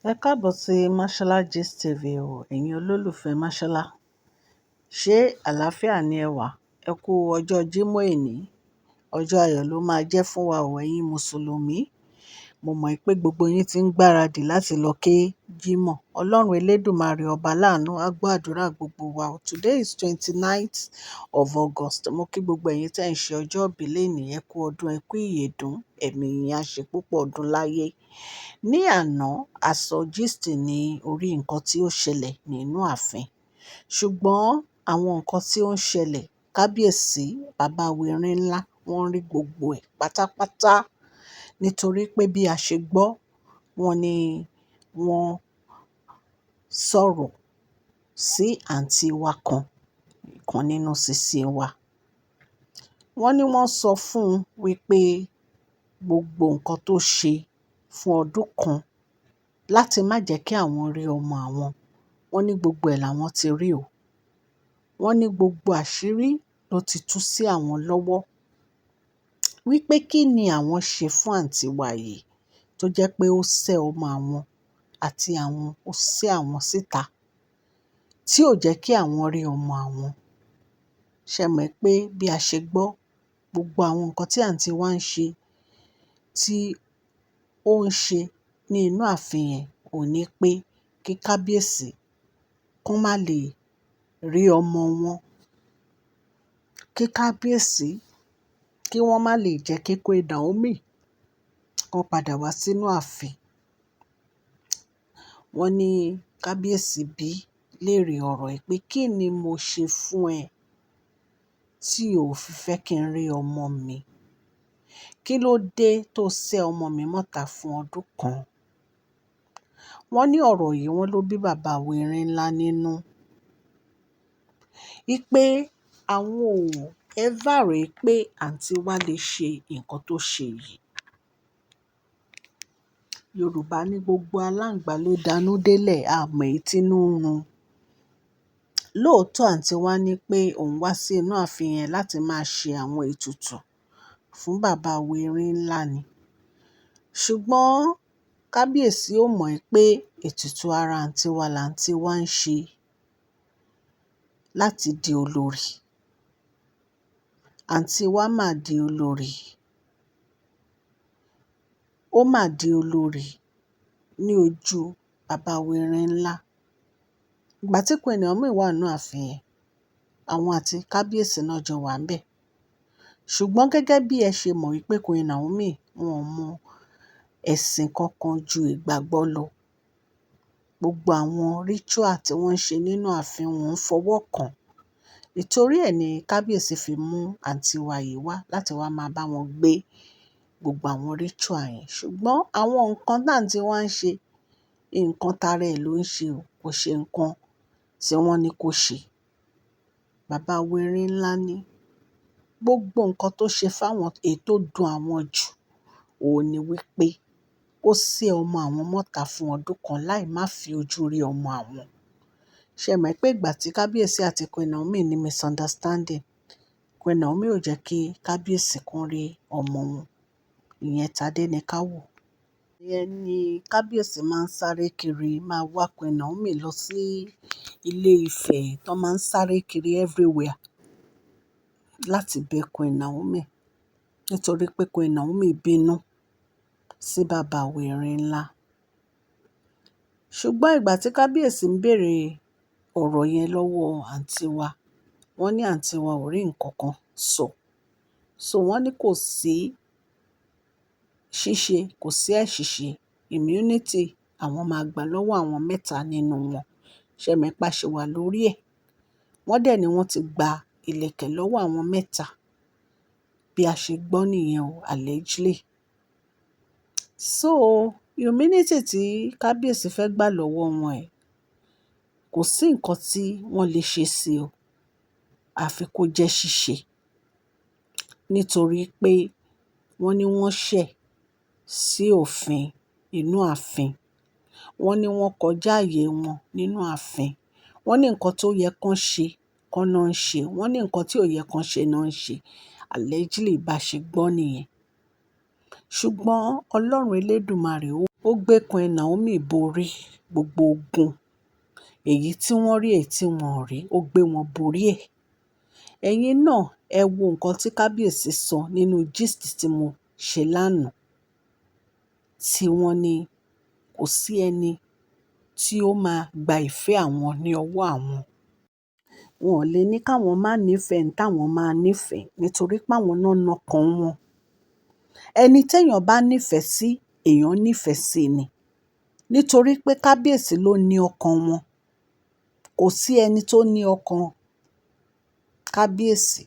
Ẹ káàbọ̀ sí Mashola Gist TV o, ẹ̀yin olólùfẹ́ Mashola. Ṣé àlàáfíà ni ẹ wà? Ẹ kú ọjọ́ Jímọ̀ èní. Ọjọ́ ayọ̀ ló máa jẹ́ fún wa o, ẹ̀yin Mùsùlùmí. Mo mọ̀ pé gbogbo yín ti ń gbáradì láti lọ ké Jímọ̀. Ọlọ́run Elédùmarè ọba láàánú á gbọ́ àdúrà gbogbo wa o. Today is 29th of August. Mo kí gbogbo ẹ̀yin tẹ́ ń ṣe ọjọ́ ìbí lénìí. Ẹ kú ọdún, ẹ kú ìyèdún. Ẹ̀mí yín á ṣe púpọ̀ ọdún láyé. Ní àná, a sọ gist ní orí nǹkan tí ó ṣẹlẹ̀ nínú ààfin. Ṣùgbọ́n àwọn nǹkan tí ó ń ṣẹlẹ̀, kábíyèsí, bàbá wẹ̀rìn ńlá, wọ́n rí gbogbo ẹ̀ pátápátá. Nítorí pé bí a ṣe gbọ́, wọ́n ní wọ́n sọ̀rọ̀ sí àǹtí wa kan, ìkan nínú sisi wa. Wọ́n ní wọ́n sọ fún un wípé gbogbo nǹkan tó ṣe fún ọdún kan láti má jẹ́ kí àwọn rí ọmọ àwọn. Wọ́n ní gbogbo ẹ̀ làwọn ti rí o. Wọ́n ní gbogbo àṣírí ló ti tú sí àwọn lọ́wọ́. Wípé kí ni àwọn ṣe fún àǹtí wa yìí tó jẹ́ pé ó sẹ́ ọmọ àwọn àti àwọn, ó sẹ́ àwọn síta tí ò jẹ́ kí àwọn rí ọmọ àwọn. Ṣẹ mọ̀ pé bí a ṣe gbọ́, gbogbo àwọn nǹkan tí àǹtí wa ń ṣe, tí ó ń ṣe ní inú ààfin yẹn ò ní pé kí kábíyèsí kó má lè rí ọmọ wọn. Kí kábíyèsí kí wọ́n má lè jẹ́ kí Queen Naomi kó padà wá sínú ààfin. Wọ́n ní kábíyèsí bí léèrè ọ̀rọ̀ ẹ̀ pé kí ni mo ṣe fún ẹ tí o ò fi fẹ́ kí n rí ọmọ mi? Kí ló dé tó sẹ́ ọmọ mi mọ́ta fún ọdún kan? Wọ́n ní ọ̀rọ̀ yìí wọ́n ló bí bàbá wẹ̀rìn ńlá nínú. Wípé àwọn ò ever rò pé àǹtí wa lè ṣe nǹkan tó ṣe yìí. Yorùbá ní gbogbo aláǹgbá ló danú délẹ̀, a mọ̀ èyí tínú ń run. Lóòótọ́ àǹtí wa ní pé òun wá sí inú ààfin yẹn láti máa ṣe àwọn ètùtù fún bàbá wẹ̀rìn ńlá ni. Ṣùgbọ́n kábíyèsí ò mọ̀ pé ètùtù ara àǹtí wa làǹtí wa ń ṣe láti di olórí. Àǹtí wa máa di olórí. Ó máa di olórí ní ojú bàbá wẹ̀rìn ńlá. Ìgbà tí Queen Naomi wà nínú ààfin yẹn, àwọn àti kábíyèsí náà jọ wà ńbẹ̀. Ṣùgbọ́n gẹ́gẹ́ bí ẹ ṣe mọ̀ wípé Queen Naomi wọn ò mọ ẹ̀sìn kankan ju ìgbàgbọ́ lọ. Gbogbo àwọn ritual tí wọ́n ń ṣe nínú ààfin wọn ń fọwọ́ kàn. Nítorí ẹ̀ ni kábíyèsí fi mú àǹtí wa yìí wá láti wá máa bá wọn gbé gbogbo àwọn ritual yẹn. Ṣùgbọ́n àwọn nǹkan tí àǹtí wa ń ṣe, nǹkan tara ẹ̀ ló ń ṣe o, kò ṣe nǹkan tí wọ́n ní kó ṣe. Bàbá wẹ̀rìn ńlá ní gbogbo nǹkan tó ṣe fáwọn, èyí tó dùn àwọn jù òun ni wípé ó sẹ́ ọmọ àwọn mọ́ta fún ọdún kan láì má fi ojú rí ọmọ àwọn. Ṣẹ mọ̀ pé ìgbà tí kábíyèsí àti Queen Naomi ní misunderstanding, Queen Naomi ò jẹ́ kí kábíyèsí kan rí ọmọ wọn. Ìyẹn Tadé ní ká wò. Ìyẹn ni kábíyèsí máa ń sáré kiri, máa wá Queen Naomi lọ sí Ilé Ifẹ̀, tó máa ń sáré kiri everywhere láti bẹ Queen Naomi. Nítorí pé Queen Naomi bínú sí bàbá wẹ̀rìn ńlá. Ṣùgbọ́n ìgbà tí kábíyèsí ń bèèrè ọ̀rọ̀ yẹn lọ́wọ́ àǹtí wa, wọ́n ní àǹtí wa ò rí nǹkan kan sọ. So wọ́n ní kò sí ṣíṣe, kò sí ẹ̀ṣìṣe, immunity àwọn máa gbà lọ́wọ́ àwọn mẹ́ta nínú wọn. Ṣẹ mọ̀ pé a ṣì wà lórí ẹ̀. Wọ́n dẹ̀ ni wọ́n ti gba ìlẹ̀kẹ̀ lọ́wọ́ àwọn mẹ́ta. Bí a ṣe gbọ́ nìyẹn o, allegedly. So immunity tí kábíyèsí fẹ́ gbà lọ́wọ́ wọn ẹ̀, kò sí nǹkan tí wọ́n lè ṣe sí o, àfi kó jẹ́ ṣíṣe. Nítorí pé wọ́n ní wọ́n ṣẹ̀ sí òfin inú ààfin. Wọ́n ní wọ́n kọjá ààyè wọn nínú ààfin. Wọ́n ní nǹkan tó yẹ kán ṣe kọ́ náà ń ṣe. Wọ́n ní nǹkan tí ò yẹ kán ṣe náà ń ṣe. Allegedly bá ṣe gbọ́ nìyẹn. Ṣùgbọ́n Ọlọ́run Elédùmarè ó ó gbé Queen Naomi borí gbogbo ogun èyí tí wọ́n rí èyí tí wọn ò rí, ó gbé wọn borí ẹ̀. Ẹ̀yin náà ẹ wo nǹkan tí kábíyèsí sọ nínú gist tí mo ṣe lánàá, tí wọ́n ní kò sí ẹni tí ó máa gba ìfẹ́ àwọn ní ọwọ́ àwọn. Wọn ò lè ní káwọn má nífẹ̀ẹ́ ní táwọn máa nífẹ̀ẹ́ nítorí páwọn náà nọkàn wọn. Ẹni téèyàn bá nífẹ̀ẹ́ sí, èèyàn nífẹ̀ẹ́ sí ni. Nítorí pé kábíyèsí ló ní ọkàn wọn. Kò sí ẹni tó ní ọkàn kábíyèsí.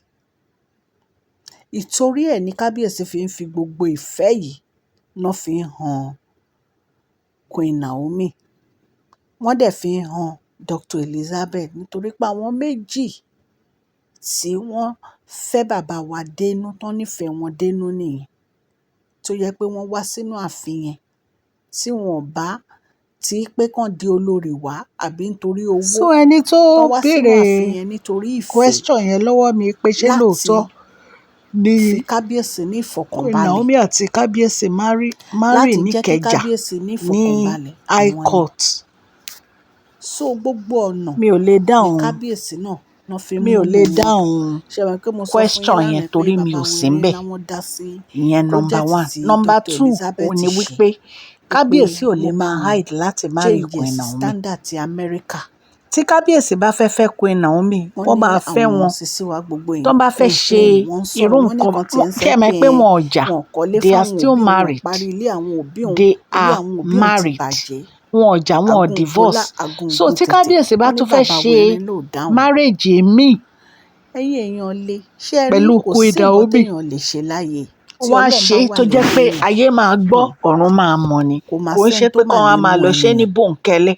Ìtorí ẹ̀ ni kábíyèsí fi ń fi gbogbo ìfẹ́ yìí náà fi ń han Queen Naomi. Wọ́n dẹ̀ fi ń han Dr. Elizabeth nítorí pé àwọn méjì tí wọ́n fẹ́ bàbá wa dénú, tán nífẹ̀ẹ́ wọn dénú nìyẹn. Tó yẹ pé wọ́n wá sínú ààfin yẹn tí wọn ò bá ti pé kán di olórí wá àbí nítorí owó. So ẹni tó Tán wá sínú béèrè ààfin yẹn nítorí ìfẹ́ question yẹn lọ́wọ́ mi pé ṣé láti lóòótọ́ ni fi kábíyèsí ní Queen ìfọ̀kànbalẹ̀. Naomi àti kábíyèsí marry Láti ní jẹ́ kí Ìkẹjà kábíyèsí ní ní ìfọ̀kànbalẹ̀ High àwọn ni. Court. So gbogbo ọ̀nà Mi ò lè ni dáhùn kábíyèsí náà fi mi mú ò lè wọn dùn. dáhùn Ṣé ẹ mọ̀ pé mo sọ fún yín question lánàá yẹn pé torí mi bàbá ò sí Wẹ̀rẹ̀ ńbẹ̀. ńlá wọ́n dá sí Ìyẹn number project one. tí Number Dr. two Elizabeth òun ni ṣe. wípé Wípé kábíyèsí ò lè wọ́n bá máa wọn hide láti marry change Queen Naomi. standard ti Amẹ́ríkà. Tí kábíyèsí bá fẹ́ fẹ́ Queen Naomi, Wọ́n wọ́n ní máa fẹ́ àwọn wọn. sisi wa gbogbo Tó èèyàn bá fẹ́ ṣe wọ́n ń irú sọ̀rọ̀, wọ́n ní nǹkan kan tiẹ̀ ń sọ ṣé ẹ mọ̀ pé pé wọn ò jà. wọn ò kọ́lé They are fáwọn still òbí òun, wọn ò married. parí ilé àwọn òbí òun, They ilé are àwọn òbí òun ti married. bàjẹ́. Wọn ò jà, wọn ò divorce. So tí kábíyèsí bá tún fẹ́ ṣe marriage míì ẹ̀yin èèyàn lè ṣé ẹ rí pẹ̀lú kò Queen sí nǹkan Naomi, téèyàn lè ṣe láyé tí wọ́n á Ọlọ́run ṣe bá é wà tó jẹ́ pé lẹ́yìn èèyàn. ayé máa gbọ́, ọ̀run máa mọ̀ ni. Kò má Kò ń ṣe sẹ́ni tó pé mà kán lè wá máa mú lọ ṣe é ní ẹnìyẹn. bòńkẹ́lẹ́.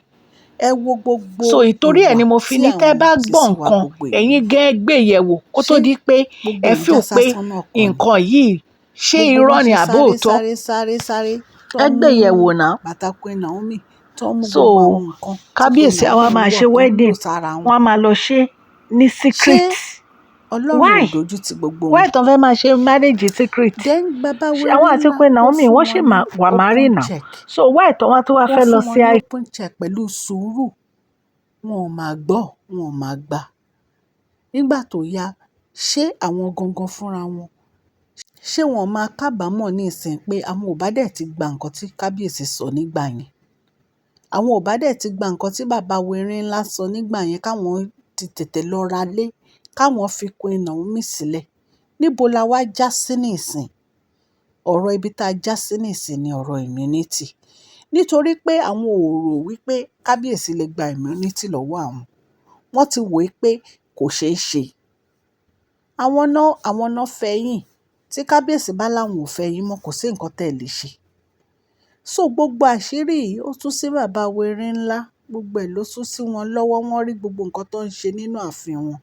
Ẹ wo gbogbo So ìtorí ẹ̀ ìwà ni mo fi tí ní tẹ́ àwọn bá gbọ́ sisi wa nǹkan, gbogbo èèyàn. ẹ̀yin gan ẹ gbé yẹ̀wò kó tó Ṣé di pé gbogbo ẹ ẹ̀ ń feel já pé sásán náà kọ́ ni? nǹkan yìí ṣé Gbogbo irọ́ bọ́n ni ṣe àbí òótọ́. sáré tó Ẹ ń gbé mú yẹ̀wò náà. bàtà Queen Naomi, tó ń mú So gbogbo àwọn nǹkan tí Queen kábíyèsí á wá Naomi máa wọ̀ ṣe tó ń lò wedding, sára wọ́n wọn. á máa lọ ṣe é ní Ṣé secret. Ọlọ́run ò Why? dójú ti gbogbo Why wọn? tán fẹ́ máa ṣe marriage secret? Then bàbá Àwọn Wẹ̀rẹ̀ àti ńlá Queen wọ́n Naomi fún wọ́n sì wọn ní wà marry open now. check. So why tán wá tó wá fẹ́ Wọ́n lọ fún wọn sí ní open check pẹ̀lú sùúrù. Wọn ò máa gbọ́, wọn ò máa gbà. Nígbà tó yá, ṣé àwọn gangan fúnra wọn, ṣé wọn máa kábàámọ̀ ní ìsìn pé àwọn ò bá dẹ̀ ti gba nǹkan tí kábíyèsí sọ nígbà yẹn? Àwọn ò bá dẹ̀ ti gba nǹkan tí bàbá Wẹ̀rẹ̀ ńlá sọ nígbà yẹn, káwọn ti tètè lọ ra lé, káwọn fi Queen Naomi sílẹ̀. Níbo la wá já sí nísìn? Ọ̀rọ̀ ibi tá a já sí nísìn ni ọ̀rọ̀ immunity. Nítorí pé àwọn ò rò wípé kábíyèsí lè gba immunity lọ́wọ́ àwọn. Wọ́n ti wò ó pé kò ṣeé ṣe. Àwọn náà fẹ̀yìn. Tí kábíyèsí bá láwọn ò fẹ̀yìn mọ́, kò sí nǹkan tẹ́ ẹ lè ṣe. So gbogbo àṣírí yìí ó tú sí bàbá Wẹ̀rẹ̀ ńlá. Gbogbo ẹ̀ ló tú sí wọn lọ́wọ́. Wọ́n rí gbogbo nǹkan tó ń ṣe nínú ààfin wọn.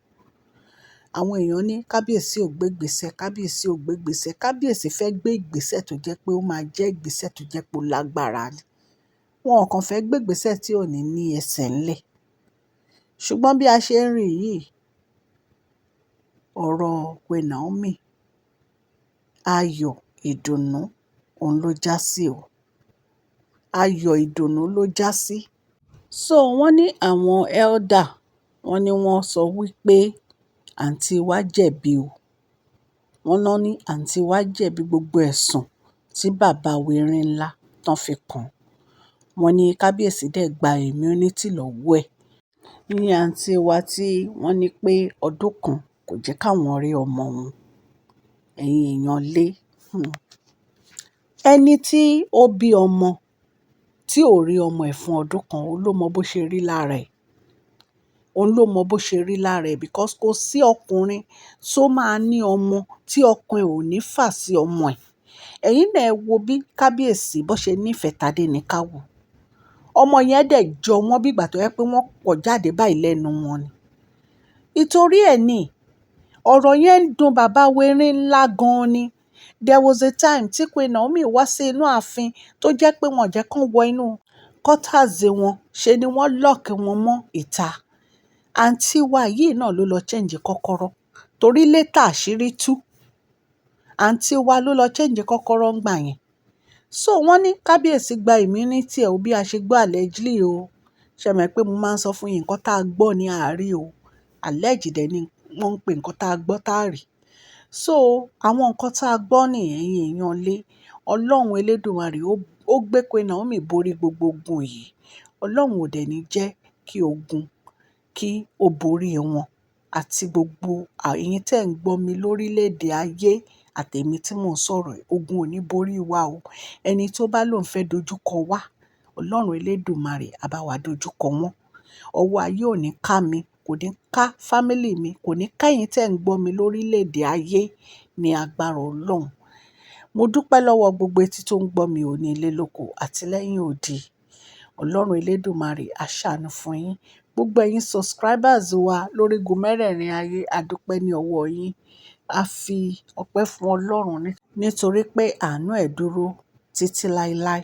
Àwọn èèyàn ní kábíyèsí ò gbé ìgbésẹ̀, kábíyèsí ò gbé ìgbésẹ̀. Kábíyèsí fẹ́ gbé ìgbésẹ̀ tó jẹ́ pé ó máa jẹ́ ìgbésẹ̀ tó jẹ́ pé ó lágbára ni. Wọn ò kàn fẹ́ gbé ìgbésẹ̀ tí ò ní ẹsẹ̀ ńlẹ̀. Ṣùgbọ́n bí a ṣe ń rí yìí, ọ̀rọ̀ Queen Naomi, ayọ̀ ìdùnnú òun ló já sí o. Ayọ̀ ìdùnnú ló já sí. So wọ́n ní àwọn elder, wọ́n ní wọ́n sọ wípé àǹtí wa jẹ̀bi o. Wọ́n náà ní àǹtí wa jẹ̀bi gbogbo ẹ̀sùn tí bàbá Wẹ̀rẹ̀ ńlá tán fi kàn. Wọ́n ní kábíyèsí dẹ̀ gba immunity lọ́wọ́ ẹ̀. Ní àǹtí wa tí wọ́n ní pé ọdún kan kò jẹ́ káwọn rí ọmọ wọn. Ẹ̀yin èèyàn lé. Ẹni tí ó bí ọmọ tí ò rí ọmọ ẹ̀ fún ọdún kan, òun ló mọ bó ṣe rí lára ẹ̀. Òun ló mọ bó ṣe rí lára ẹ̀ because kò sí ọkùnrin tó máa ní ọmọ tí ọkàn ẹ̀ ò ní fà sí ọmọ ẹ̀. Ẹ̀yin náà ẹ wo bí kábíyèsí bó ṣe nífẹ̀ẹ́ Tádéníkáwò. Ọmọ yẹn dẹ̀ jọ wọ́n bí ìgbà tó jẹ́ pé wọ́n pọ̀ jáde báyìí lẹ́nu wọn ni. Ìtorí ẹ̀ ni ọ̀rọ̀ yẹn ń dùn bàbá Wẹ̀rẹ̀ ńlá gan-an ni. There was a time tí Queen Naomi wá sí inú ààfin tó jẹ́ pé wọn ò jẹ́ kán wọ inú quarters wọn. Ṣe ni wọ́n lock wọn mọ́ ìta. Àǹtí wa yìí náà ló lọ change kọ́kọ́rọ́ torí later àṣírí tú. Àǹtí wa ló lọ change kọ́kọ́rọ́ ńgbà yẹn. So wọ́n ní kábíyèsí gba immunity ẹ̀ o bí a ṣe gbọ́ allegedly o. Ṣé mọ̀ pé mo máa ń sọ fún yín nǹkan tá a gbọ́ ní àárí o. Alleged dẹ̀ ni wọ́n ń pè nǹkan tá a gbọ́ tá a rí. So àwọn nǹkan tá a gbọ́ nìyẹn ẹ̀yin èèyàn lé. Ọlọ́run Elédùmarè ó gbé Queen Naomi borí gbogbo ogun yìí. Ọlọ́run ò dẹ̀ ní jẹ́ kí ogun kí ó borí wọn àti gbogbo ẹ̀yin tẹ́ ń gbọ́ mi lórílẹ̀‐èdè ayé àtèmi tí mò ń sọ̀rọ̀ yìí. Ogun ò ní borí wa o. Ẹni tó bá lóun fẹ́ dojúkọ wá, Ọlọ́run Elédùmarè á bá wa dojúkọ wọ́n. Ọwọ́ ayé ò ní ká mi, kò ní ká fámílì mi, kò ní ká ẹ̀yin tẹ́ ń gbọ́ mi lórílẹ̀‐èdè ayé ní agbára Ọlọ́run. Mo dúpẹ́ lọ́wọ́ gbogbo etí tó ń gbọ́ mi ò ní ilé lóko àti lẹ́yìn odi. Ọlọ́run Elédùmarè á ṣàánú fún yín. Gbogbo ẹ̀yin subscribers wa lórígun mẹ́rẹ̀ẹ̀rin ayé, a dúpẹ́ ní ọwọ́ yín. A fi ọpẹ́ fún Ọlọ́run nítorí pé àánú ẹ̀ dúró títí láéláé.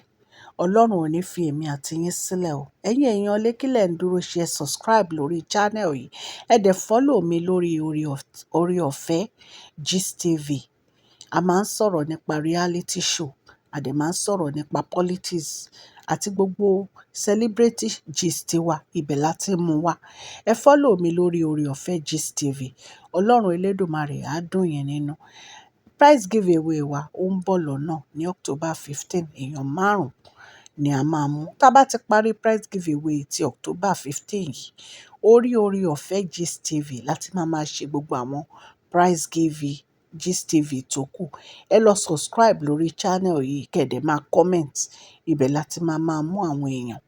Ọlọ́run ò ní fi èmi àti yín sílẹ̀ o. Ẹ̀yin èèyàn lé kílẹ̀ ń dúró ṣe subscribe lórí channel yìí. Ẹ dẹ̀ follow mi lórí orí ọ̀fẹ́ Gist TV. A máa ń sọ̀rọ̀ nípa reality show, a dẹ̀ máa ń sọ̀rọ̀ nípa politics àti gbogbo celebrity gist wa, ibẹ̀ láti mú wá. Ẹ follow mi lórí orí ọ̀fẹ́ Gist TV. Ọlọ́run Elédùmarè á dùn yín nínú. Prize giveaway wa ó ń bọ̀ lọ́nà ní October 15. Èèyàn 5 ni a máa mú. Tá bá ti parí prize giveaway ti October 15 yìí, orí ọ̀fẹ́ Gist TV láti máa ṣe gbogbo àwọn prize give Gist TV tó kù. Ẹ lọ subscribe lórí channel yìí kẹ̀dẹ̀ máa comment. Ibẹ̀ láti máa mú àwọn èèyàn.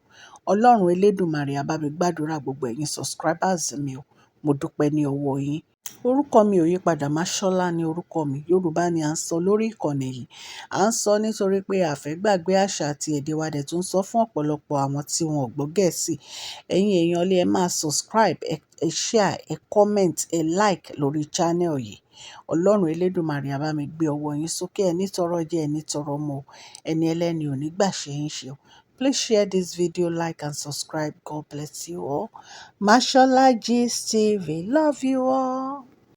Ọlọ́run Elédùmarè á bá mi gbàdúrà gbogbo ẹ̀yin subscribers mi o. Mo dúpẹ́ ní ọwọ́ yín. Orúkọ mi ò yípadà, Máṣọ́lá ni orúkọ mi. Yorùbá ni à ń sọ lórí ìkànnì yìí. À ń sọ nítorí pé a fẹ́ gbàgbé àṣà àti èdè wa dẹ̀ tún sọ fún ọ̀pọ̀lọpọ̀ àwọn tí wọn ò gbọ́ Gẹ̀ẹ́sì. Ẹ̀yin èèyàn lé ẹ máa subscribe, ẹ share, ẹ comment, ẹ like lórí channel yìí. Ọlọ́run Elédùmarè á bá mi gbé ọwọ́ yín sókè. Ẹni tọrọ jẹ, ẹni tọrọ mọ. Ẹni ẹlẹ́ni ò ní gbà ṣe yín ṣe o. Please share this video, like and subscribe. God bless you all. Mashola Gist TV. Love you all.